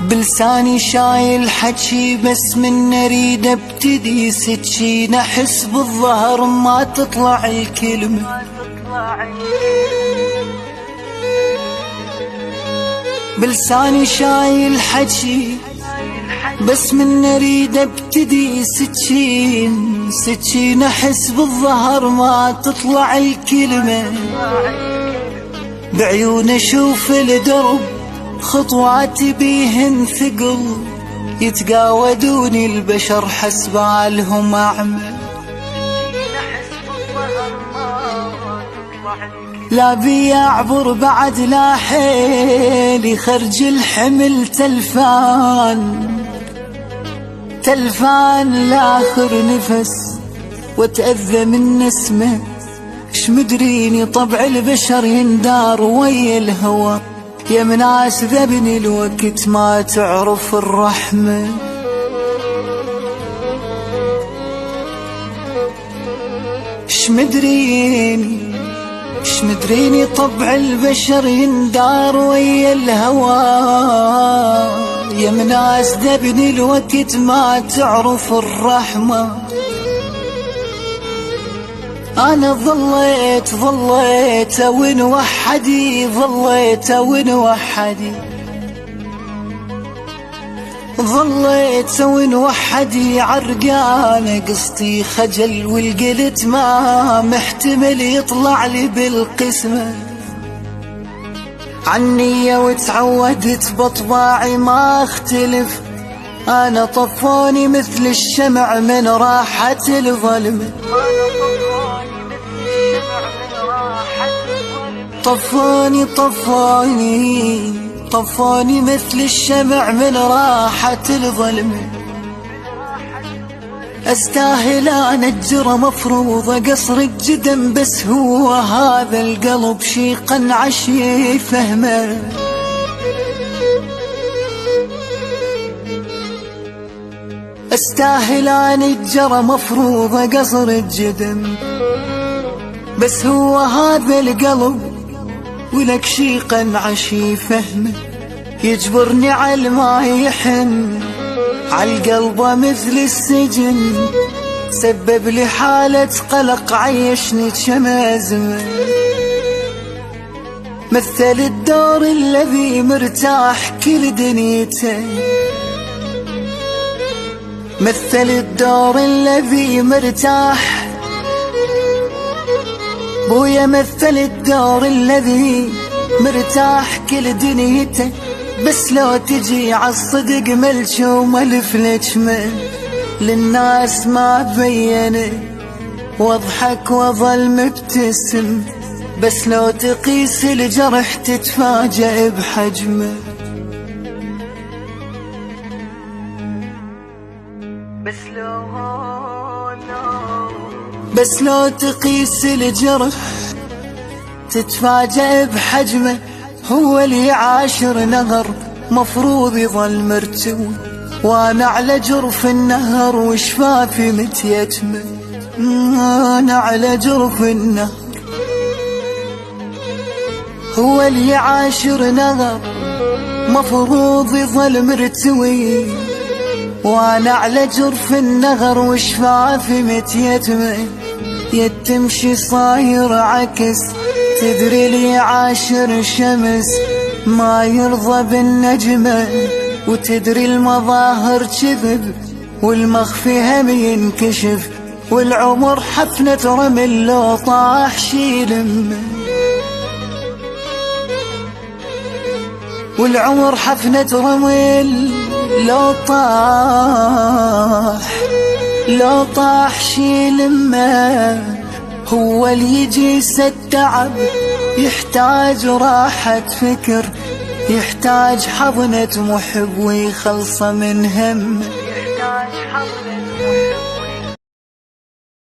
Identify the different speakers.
Speaker 1: بلساني شايل حكي بس من اريد ابتدي سكين، احس بالظهر ما تطلع الكلمة. بلساني شايل حكي بس من اريد ابتدي سكين، احس بالظهر ما تطلع الكلمة. بعيون اشوف الدرب خطواتي بيهن ثقل، يتقاودوني البشر حسب عالهم أعمى. لا بي أعبر بعد لا حيل يخرج الحمل تلفان لآخر نفس وتأذى من نسمه. شمدريني طبع البشر يندار ويا الهوى، يا مناس ذبني الوقت ما تعرف الرحمة. شمدريني طبع البشر يندار ويا الهوى، يا مناس ذبني الوقت ما تعرف الرحمة. أنا ظليت وين وحدي، ظليت وين وحدي عرقانة قصتي خجل، والقلت ما محتمل يطلع لي بالقسمة. عني وتعودت بطباعي ما اختلف، أنا طفوني مثل الشمع من راحة الظلمة. طفوني مثل الشمع من راحة الظلمة. استاهل انا الجرى مفروضة قصر الجدم، بس هو هذا القلب شي قنعش يفهمه. استاهل انا الجرى مفروضة قصر الجدم، بس هو هذا القلب ولك شي قنعش يفهمه. يجبرني على ما يحن عالقلب مثل السجن، سبب لي حالة قلق عيشني شمازمة. مثل الدور الذي مرتاح كل دنيته، مثل الدور الذي مرتاح بويا، مثل الدور الذي مرتاح كل دنيته. بس لو تجي عالصدق ملشوم الف لجمه، للناس ما بينه واضحك وظل مبتسم. بس لو تقيس الجرح تتفاجأ بحجمه. بس لو تقيس الجرح تتفاجأ بحجمه. هو اللي عاشر نهر مفروض يظل مرتوي، وانا على جرف النهر وشفافي متيتمه. انا على جرف النهر، هو اللي عاشر نهر مفروض يظل مرتوي، وانا على جرف النهر وشفافي متيتمه. يتمشي صاير عكس، تدري لي عاشر شمس ما يرضى بالنجمة، وتدري المظاهر كذب والمخفي هم ينكشف. والعمر حفنة رمل لو طاح شي لمه، والعمر حفنة رمل لو طاح شي لمه. هو اللي يجي التعب يحتاج راحة فكر، يحتاج حضنة محب ويخلص من هم.